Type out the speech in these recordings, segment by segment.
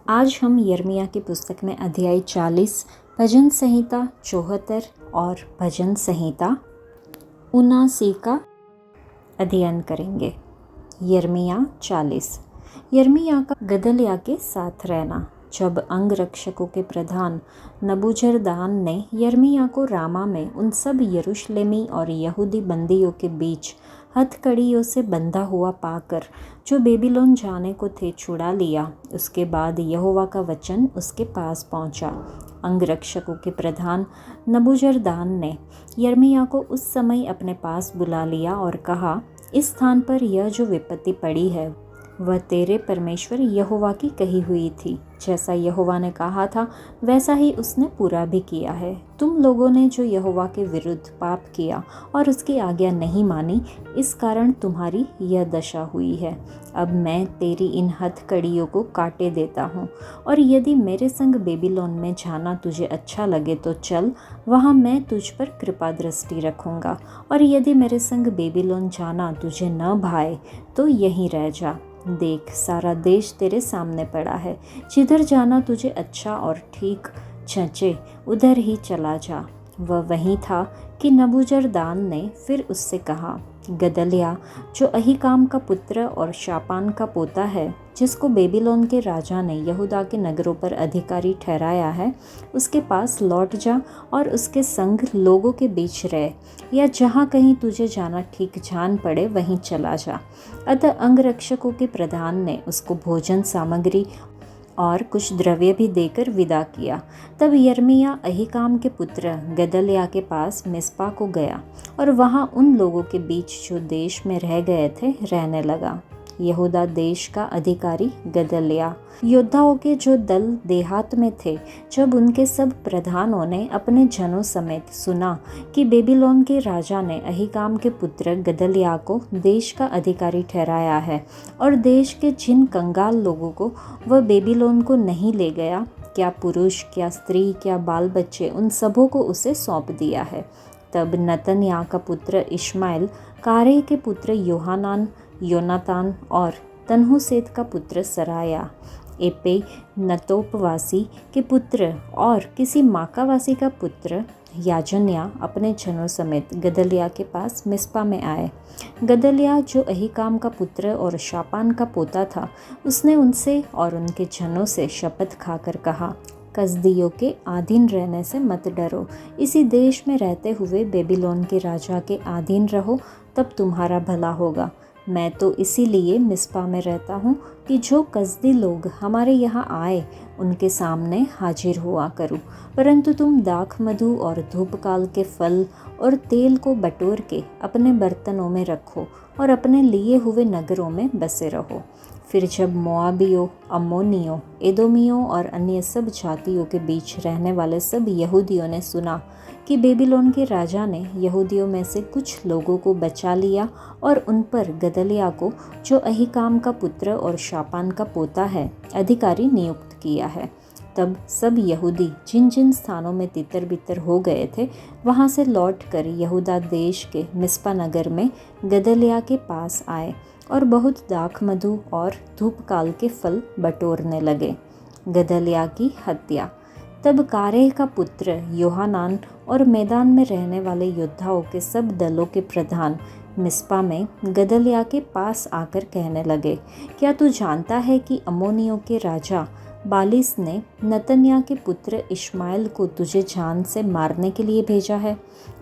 आज हम यिर्मयाह की पुस्तक में अध्याय 40, भजन संहिता 74 और भजन संहिता 79 का अध्ययन करेंगे। यिर्मयाह 40। यिर्मयाह का गदल्याह के साथ रहना। जब अंगरक्षकों के प्रधान नबूजरदान ने यिर्मयाह को रामा में उन सब यरूशलेमी और यहूदी बंदियों के बीच हथकड़ियों से बंधा हुआ पाकर जो बेबीलोन जाने को थे छुड़ा लिया, उसके बाद यहोवा का वचन उसके पास पहुंचा। अंगरक्षकों के प्रधान नबूजरदान ने यिर्मयाह को उस समय अपने पास बुला लिया और कहा, इस स्थान पर यह जो विपत्ति पड़ी है वह तेरे परमेश्वर यहोवा की कही हुई थी। जैसा यहोवा ने कहा था वैसा ही उसने पूरा भी किया है। तुम लोगों ने जो यहोवा के विरुद्ध पाप किया और उसकी आज्ञा नहीं मानी, इस कारण तुम्हारी यह दशा हुई है। अब मैं तेरी इन हथकड़ियों को काटे देता हूँ, और यदि मेरे संग बेबीलोन में जाना तुझे अच्छा लगे तो चल, वहाँ मैं तुझ पर कृपा दृष्टि रखूँगा। और यदि मेरे संग बेबीलोन जाना तुझे न भाए तो यहीं रह जा। देख, सारा देश तेरे सामने पड़ा है। जिधर जाना तुझे अच्छा और ठीक जचे उधर ही चला जा। वह वहीं था कि नबूजरदान ने फिर उससे कहा, गदल्याह जो अहीकाम का पुत्र और शापान का पोता है, जिसको बेबीलोन के राजा ने यहूदा के नगरों पर अधिकारी ठहराया है, उसके पास लौट जा और उसके संग लोगों के बीच रह, या जहाँ कहीं तुझे जाना ठीक जान पड़े वहीं चला जा। अतः अंगरक्षकों के प्रधान ने उसको भोजन सामग्री और कुछ द्रव्य भी देकर विदा किया। तब यिर्मयाह अहीकाम के पुत्र गदल्याह के पास मिस्पा को गया और वहाँ उन लोगों के बीच जो देश में रह गए थे रहने लगा। यहूदा देश का अधिकारी गदल्याह। योद्धाओं के जो दल देहात में थे, जब उनके सब प्रधानों ने अपने जनों समेत सुना कि बेबीलोन के राजा ने अहीकाम के पुत्र गदल्याह को देश का अधिकारी ठहराया है और देश के जिन कंगाल लोगों को वह बेबीलोन को नहीं ले गया, क्या पुरुष क्या स्त्री क्या बाल बच्चे, उन सबों को उसे सौंप दिया है, तब नतन्याह का पुत्र इश्माएल, कारेह के पुत्र योनातान और तन्हुसेत का पुत्र सराया, एपे नतोपवासी के पुत्र और किसी माकावासी का पुत्र याजन्याह अपने जनों समेत गदल्याह के पास मिस्पा में आए। गदल्याह जो अहीकाम का पुत्र और शापान का पोता था, उसने उनसे और उनके जनों से शपथ खाकर कहा, कसदियों के अधीन रहने से मत डरो। इसी देश में रहते हुए बेबीलोन के राजा के अधीन रहो, तब तुम्हारा भला होगा। मैं तो इसीलिए मिस्पा में रहता हूँ कि जो कसदी लोग हमारे यहाँ आए उनके सामने हाजिर हुआ करूँ। परंतु तुम दाख मधु और धूपकाल के फल और तेल को बटोर के अपने बर्तनों में रखो और अपने लिए हुए नगरों में बसे रहो। फिर जब मोआबियों, अम्मोनियों, एदोमियों और अन्य सब जातियों के बीच रहने वाले सब यहूदियों ने सुना कि बेबीलोन के राजा ने यहूदियों में से कुछ लोगों को बचा लिया और उन पर गदल्याह को, जो अहीकाम का पुत्र और शापान का पोता है, अधिकारी नियुक्त किया है, तब सब यहूदी जिन जिन स्थानों में तितर बितर हो गए थे, वहाँ से लौटकर यहूदा देश के मिस्पा नगर में गदल्याह के पास आए और बहुत दाख मधु और धूपकाल के फल बटोरने लगे। गदल्याह की हत्या। तब कारेह का पुत्र योहानान और मैदान में रहने वाले योद्धाओं के सब दलों के प्रधान मिस्पा में गदल्याह के पास आकर कहने लगे, क्या तू जानता है कि अम्मोनियों के राजा बालिस ने नतन्याह के पुत्र इश्माएल को तुझे जान से मारने के लिए भेजा है?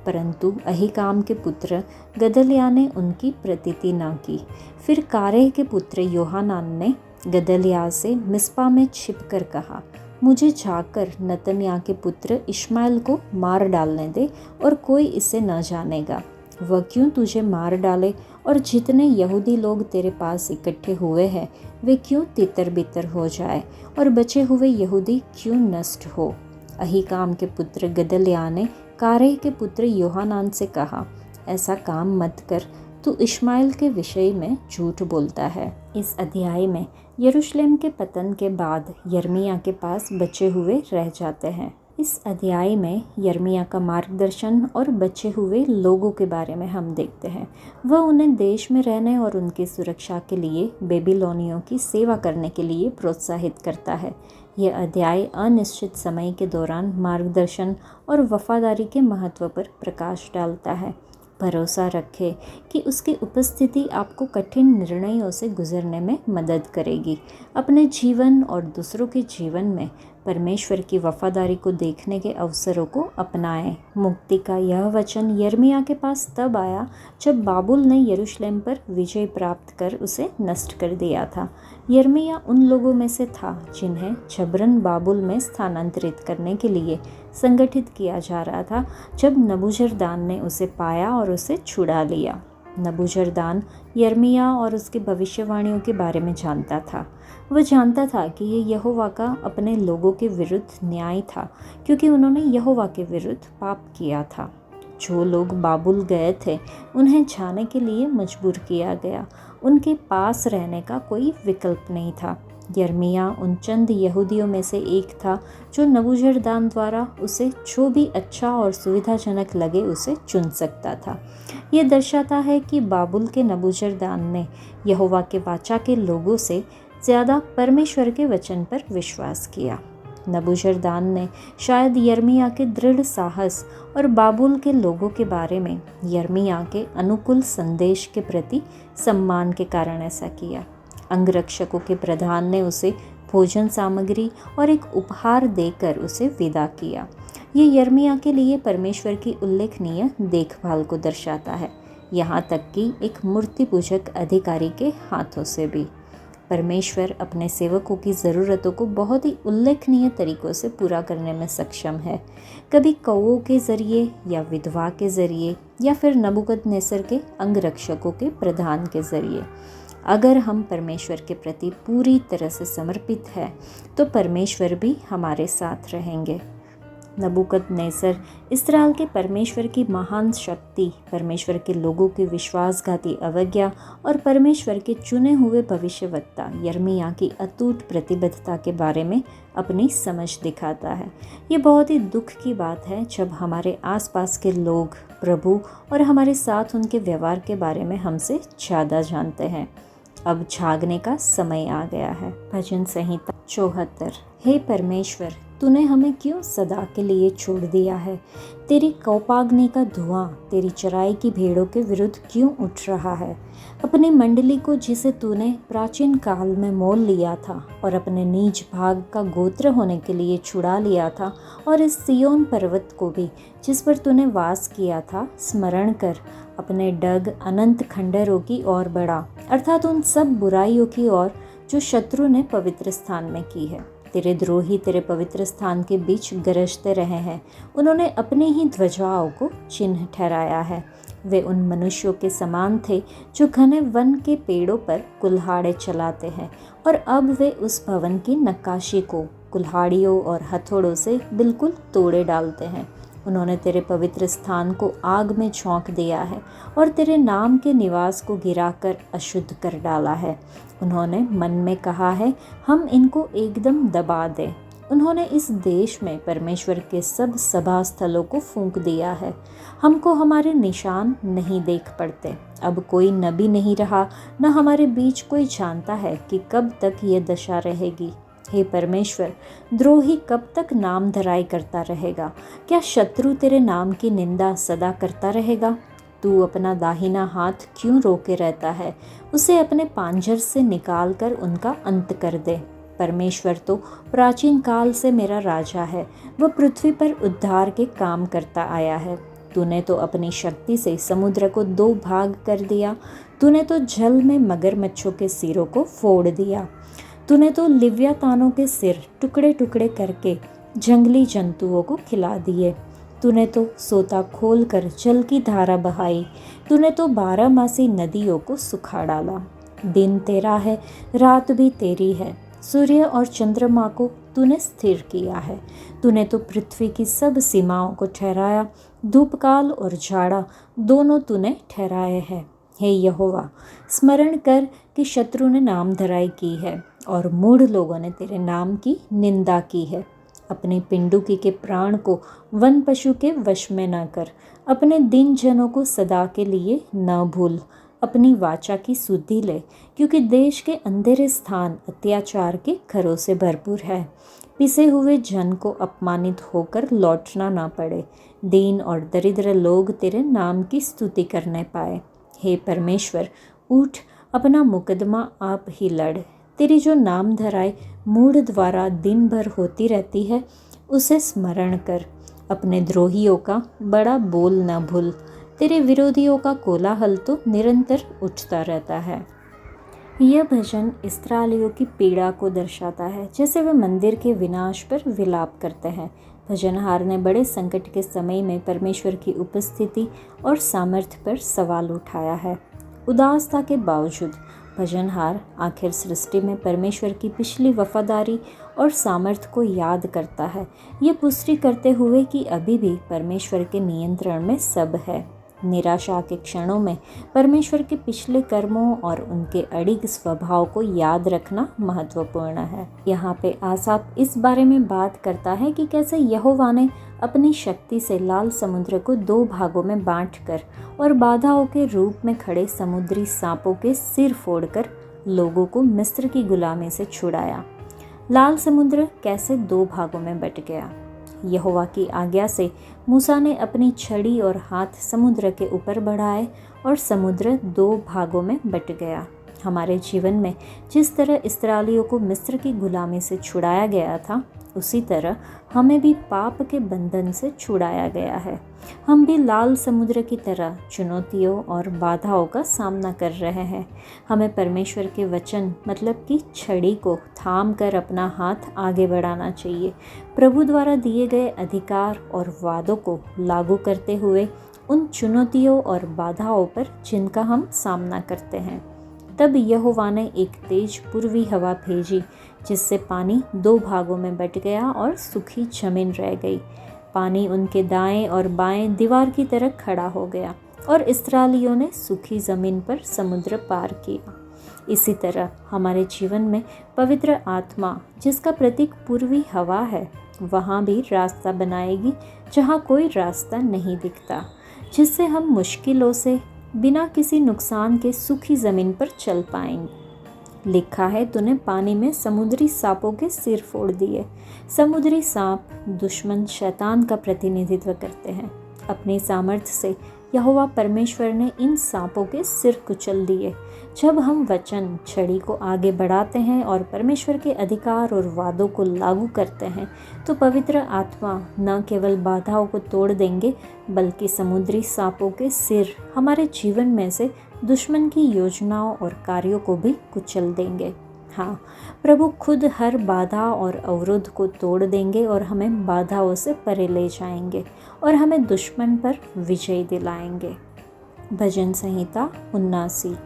परंतु अहीकाम के पुत्र गदल्याह ने उनकी प्रतीति न की। फिर कारेह के पुत्र योहानान ने गदल्याह से मिस्पा में छिपकर कहा, मुझे जाकर नतन्याह के पुत्र इश्माएल को मार डालने दे, और कोई इसे न जानेगा। वह क्यों तुझे मार डाले, और जितने यहूदी लोग तेरे पास इकट्ठे हुए हैं वे क्यों तितर बितर हो जाए, और बचे हुए यहूदी क्यों नष्ट हो। अहीकाम के पुत्र गदल्याह ने कारेह के पुत्र योहानान से कहा, ऐसा काम मत कर, तू इश्माएल के विषय में झूठ बोलता है। इस अध्याय में यरूशलेम के पतन के बाद यिर्मयाह के पास बचे हुए रह जाते हैं। इस अध्याय में यिर्मयाह का मार्गदर्शन और बचे हुए लोगों के बारे में हम देखते हैं। वह उन्हें देश में रहने और उनकी सुरक्षा के लिए बेबीलोनियों की सेवा करने के लिए प्रोत्साहित करता है। यह अध्याय अनिश्चित समय के दौरान मार्गदर्शन और वफादारी के महत्व पर प्रकाश डालता है। भरोसा रखें कि उसकी उपस्थिति आपको कठिन निर्णयों से गुजरने में मदद करेगी। अपने जीवन और दूसरों के जीवन में परमेश्वर की वफादारी को देखने के अवसरों को अपनाएं। मुक्ति का यह वचन यिर्मयाह के पास तब आया जब बाबुल ने यरूशलेम पर विजय प्राप्त कर उसे नष्ट कर दिया था। यिर्मयाह उन लोगों में से था जिन्हें जबरन बाबुल में स्थानांतरित करने के लिए संगठित किया जा रहा था, जब नबूजरदान ने उसे पाया और उसे छुड़ा लिया। नबूजरदान यिर्मयाह और उसकी भविष्यवाणियों के बारे में जानता था। वह जानता था कि यह यहोवा का अपने लोगों के विरुद्ध न्याय था, क्योंकि उन्होंने यहोवा के विरुद्ध पाप किया था। जो लोग बाबुल गए थे उन्हें जाने के लिए मजबूर किया गया। उनके पास रहने का कोई विकल्प नहीं था। यिर्मयाह उन चंद यहूदियों में से एक था जो नबूजरदान द्वारा उसे जो भी अच्छा और सुविधाजनक लगे उसे चुन सकता था। यह दर्शाता है कि बाबुल के नबूजरदान ने यहोवा के वाचा के लोगों से ज़्यादा परमेश्वर के वचन पर विश्वास किया। नबूजरदान ने शायद यिर्मयाह के दृढ़ साहस और बाबुल के लोगों के बारे में यिर्मयाह के अनुकूल संदेश के प्रति सम्मान के कारण ऐसा किया। अंगरक्षकों के प्रधान ने उसे भोजन सामग्री और एक उपहार देकर उसे विदा किया। ये यिर्मयाह के लिए परमेश्वर की उल्लेखनीय देखभाल को दर्शाता है, यहाँ तक कि एक मूर्ति पूजक अधिकारी के हाथों से भी। परमेश्वर अपने सेवकों की ज़रूरतों को बहुत ही उल्लेखनीय तरीक़ों से पूरा करने में सक्षम है, कभी कौओं के ज़रिए या विधवा के ज़रिए या फिर नबूकदनेस्सर के अंगरक्षकों के प्रधान के ज़रिए। अगर हम परमेश्वर के प्रति पूरी तरह से समर्पित हैं तो परमेश्वर भी हमारे साथ रहेंगे। नबूकदनेस्सर इस्राएल के परमेश्वर की महान शक्ति, परमेश्वर के लोगों की विश्वासघाती अवज्ञा और परमेश्वर के चुने हुए भविष्यवक्ता यिर्मयाह की अटूट प्रतिबद्धता के बारे में अपनी समझ दिखाता है। ये बहुत ही दुख की बात है जब हमारे आसपास के लोग प्रभु और हमारे साथ उनके व्यवहार के बारे में हमसे ज़्यादा जानते हैं। अब जागने का समय आ गया है। भजन संहिता 74। हे परमेश्वर, तूने हमें क्यों सदा के लिए छोड़ दिया है? तेरी कोपाग्नि का धुआं तेरी चराई की भेड़ों के विरुद्ध क्यों उठ रहा है? अपनी मंडली को जिसे तूने प्राचीन काल में मोल लिया था और अपने नीच भाग का गोत्र होने के लिए छुड़ा लिया था, और इस सिय्योन पर्वत को भी जिस पर तूने वास किया था स्मरण कर अपने डग अनंत खंडरों की ओर बढ़ा, अर्थात उन सब बुराइयों की ओर जो शत्रु ने पवित्र स्थान में की है। तेरे द्रोही तेरे पवित्र स्थान के बीच गरजते रहे हैं। उन्होंने अपनी ही ध्वजाओं को चिन्ह ठहराया है। वे उन मनुष्यों के समान थे जो घने वन के पेड़ों पर कुल्हाड़े चलाते हैं, और अब वे उस भवन की नक्काशी को कुल्हाड़ियों और हथौड़ों से बिल्कुल तोड़े डालते हैं। उन्होंने तेरे पवित्र स्थान को आग में झोंक दिया है और तेरे नाम के निवास को गिराकर अशुद्ध कर डाला है। उन्होंने मन में कहा है, हम इनको एकदम दबा दें। उन्होंने इस देश में परमेश्वर के सब सभा स्थलों को फूंक दिया है। हमको हमारे निशान नहीं देख पड़ते। अब कोई नबी नहीं रहा, न हमारे बीच कोई जानता है कि कब तक ये दशा रहेगी। हे परमेश्वर, द्रोही कब तक नाम धराई करता रहेगा? क्या शत्रु तेरे नाम की निंदा सदा करता रहेगा? तू अपना दाहिना हाथ क्यों रोके रहता है? उसे अपने पांजर से निकाल कर उनका अंत कर दे। परमेश्वर तो प्राचीन काल से मेरा राजा है, वह पृथ्वी पर उद्धार के काम करता आया है। तूने तो अपनी शक्ति से समुद्र को 2 भाग कर दिया। तूने तो जल में मगरमच्छों के सिरों को फोड़ दिया। तूने तो लिव्यातानों के सिर टुकड़े टुकड़े करके जंगली जंतुओं को खिला दिए। तूने तो सोता खोल कर जल की धारा बहाई। तूने तो 12मासी नदियों को सुखा डाला। दिन तेरा है, रात भी तेरी है। सूर्य और चंद्रमा को तूने स्थिर किया है। तूने तो पृथ्वी की सब सीमाओं को ठहराया। धूपकाल और जाड़ा दोनों तूने ठहराए हैं। हे यहोवा, स्मरण कर कि शत्रु ने नाम धराई की है और मूढ़ लोगों ने तेरे नाम की निंदा की है। अपने पिंडुकी के प्राण को वन पशु के वश में न कर। अपने दिन जनों को सदा के लिए न भूल। अपनी वाचा की सुधि ले, क्योंकि देश के अंधेरे स्थान अत्याचार के खरों से भरपूर है। पिसे हुए जन को अपमानित होकर लौटना ना पड़े। दीन और दरिद्र लोग तेरे नाम की स्तुति करने पाए। हे परमेश्वर, उठ, अपना मुकदमा आप ही लड़। तेरी जो नाम धराई मूढ़ द्वारा दिन भर होती रहती है, उसे स्मरण कर। अपने द्रोहियों का बड़ा बोल न भूल। तेरे विरोधियों का कोलाहल तो निरंतर उठता रहता है। यह भजन इस्राएलियों की पीड़ा को दर्शाता है, जैसे वे मंदिर के विनाश पर विलाप करते हैं। भजनहार ने बड़े संकट के समय में परमेश्वर की उपस्थिति और सामर्थ्य पर सवाल उठाया है। उदासता के बावजूद भजनहार आखिर सृष्टि में परमेश्वर की पिछली वफादारी और सामर्थ्य को याद करता है, ये पुष्टि करते हुए कि अभी भी परमेश्वर के नियंत्रण में सब है। निराशा के क्षणों में परमेश्वर के पिछले कर्मों और उनके अड़िग स्वभाव को याद रखना महत्वपूर्ण है। यहाँ पे आसाफ इस बारे में बात करता है कि कैसे यहोवा ने अपनी शक्ति से लाल समुद्र को 2 भागों में बांटकर और बाधाओं के रूप में खड़े समुद्री सांपों के सिर फोड़कर लोगों को मिस्र की गुलामी से छुड़ाया। लाल समुद्र कैसे 2 भागों में बट गया। यहोवा की आज्ञा से मूसा ने अपनी छड़ी और हाथ समुद्र के ऊपर बढ़ाए और समुद्र 2 भागों में बट गया। हमारे जीवन में जिस तरह इस्राएलियों को मिस्र की गुलामी से छुड़ाया गया था, उसी तरह हमें भी पाप के बंधन से छुड़ाया गया है। हम भी लाल समुद्र की तरह चुनौतियों और बाधाओं का सामना कर रहे हैं। हमें परमेश्वर के वचन मतलब कि छड़ी को थाम कर अपना हाथ आगे बढ़ाना चाहिए। प्रभु द्वारा दिए गए अधिकार और वादों को लागू करते हुए उन चुनौतियों और बाधाओं पर जिनका हम सामना करते हैं। तब यहोवा ने एक तेज पूर्वी हवा भेजी, जिससे पानी 2 भागों में बट गया और सूखी जमीन रह गई। पानी उनके दाएं और बाएं दीवार की तरह खड़ा हो गया और इस्राएलियों ने सूखी ज़मीन पर समुद्र पार किया। इसी तरह हमारे जीवन में पवित्र आत्मा, जिसका प्रतीक पूर्वी हवा है, वहाँ भी रास्ता बनाएगी जहाँ कोई रास्ता नहीं दिखता, जिससे हम मुश्किलों से बिना किसी नुकसान के सूखी ज़मीन पर चल पाएंगे। लिखा है, तूने पानी में समुद्री सांपों के सिर फोड़ दिए। समुद्री सांप दुश्मन शैतान का प्रतिनिधित्व करते हैं। अपनी सामर्थ्य से यहोवा परमेश्वर ने इन सांपों के सिर कुचल दिए। जब हम वचन छड़ी को आगे बढ़ाते हैं और परमेश्वर के अधिकार और वादों को लागू करते हैं, तो पवित्र आत्मा न केवल बाधाओं को तोड़ देंगे, बल्कि समुद्री सांपों के सिर हमारे जीवन में से दुश्मन की योजनाओं और कार्यों को भी कुचल देंगे। हाँ, प्रभु खुद हर बाधा और अवरोध को तोड़ देंगे और हमें बाधाओं से परे ले जाएंगे और हमें दुश्मन पर विजय दिलाएंगे। भजन संहिता 79।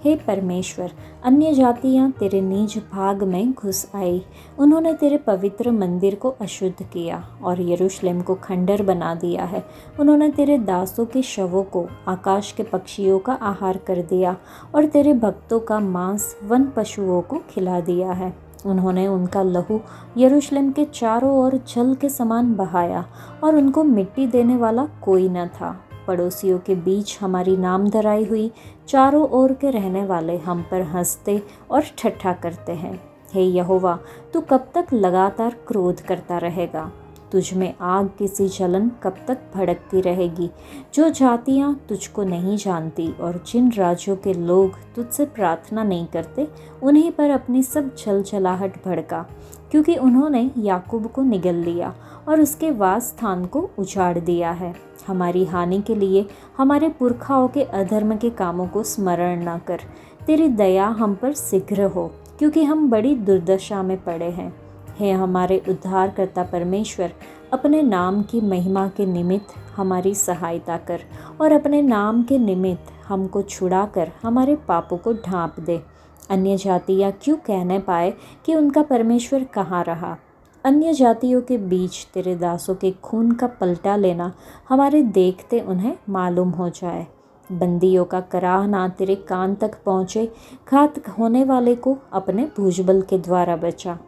हे परमेश्वर, अन्य जातियाँ तेरे निज भाग में घुस आई। उन्होंने तेरे पवित्र मंदिर को अशुद्ध किया और यरूशलेम को खंडर बना दिया है। उन्होंने तेरे दासों के शवों को आकाश के पक्षियों का आहार कर दिया और तेरे भक्तों का मांस वन पशुओं को खिला दिया है। उन्होंने उनका लहू यरूशलेम के चारों ओर जल के समान बहाया और उनको मिट्टी देने वाला कोई न था। पड़ोसियों के बीच हमारी नामधराई हुई। चारों ओर के रहने वाले हम पर हंसते और ठट्ठा करते हैं। हे यहोवा, तू कब तक लगातार क्रोध करता रहेगा? तुझ में आग की सी जलन कब तक भड़कती रहेगी? जो जातियाँ तुझको नहीं जानती और जिन राज्यों के लोग तुझसे प्रार्थना नहीं करते, उन्हीं पर अपनी सब जलजलाहट भड़का, क्योंकि उन्होंने याकूब को निगल लिया और उसके वास स्थान को उजाड़ दिया है। हमारी हानि के लिए हमारे पुरखाओं के अधर्म के कामों को स्मरण न कर। तेरी दया हम पर शीघ्र हो, क्योंकि हम बड़ी दुर्दशा में पड़े हैं। हे हमारे उद्धारकर्ता परमेश्वर, अपने नाम की महिमा के निमित्त हमारी सहायता कर और अपने नाम के निमित्त हमको छुड़ाकर हमारे पापों को ढांप दे। अन्य जातियाँ क्यों कहने पाए कि उनका परमेश्वर कहाँ रहा? अन्य जातियों के बीच तेरे दासों के खून का पलटा लेना हमारे देखते उन्हें मालूम हो जाए। बंदियों का कराहना तेरे कान तक पहुँचे। घात होने वाले को अपने भुजबल के द्वारा बचा।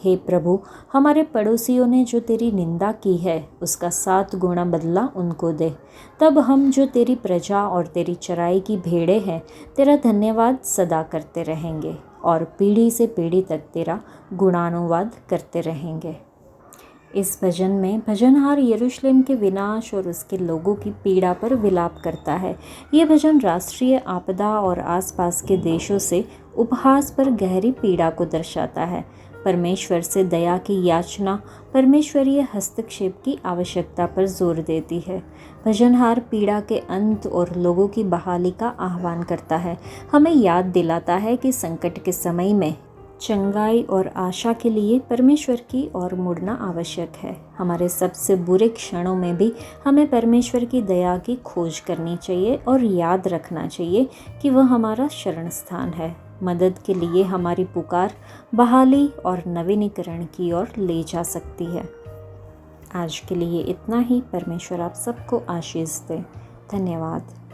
हे प्रभु, हमारे पड़ोसियों ने जो तेरी निंदा की है उसका 7 गुना बदला उनको दे। तब हम जो तेरी प्रजा और तेरी चराई की भेड़ें हैं तेरा धन्यवाद सदा करते रहेंगे और पीढ़ी से पीढ़ी तक तेरा गुणानुवाद करते रहेंगे। इस भजन में भजनहार यरूशलेम के विनाश और उसके लोगों की पीड़ा पर विलाप करता है। ये भजन राष्ट्रीय आपदा और आसपास के देशों से उपहास पर गहरी पीड़ा को दर्शाता है। परमेश्वर से दया की याचना परमेश्वरीय हस्तक्षेप की आवश्यकता पर जोर देती है। भजनहार पीड़ा के अंत और लोगों की बहाली का आह्वान करता है, हमें याद दिलाता है कि संकट के समय में चंगाई और आशा के लिए परमेश्वर की ओर मुड़ना आवश्यक है। हमारे सबसे बुरे क्षणों में भी हमें परमेश्वर की दया की खोज करनी चाहिए और याद रखना चाहिए कि वह हमारा शरण स्थान है। मदद के लिए हमारी पुकार बहाली और नवीनीकरण की ओर ले जा सकती है। आज के लिए इतना ही। परमेश्वर आप सबको आशीष दे। धन्यवाद।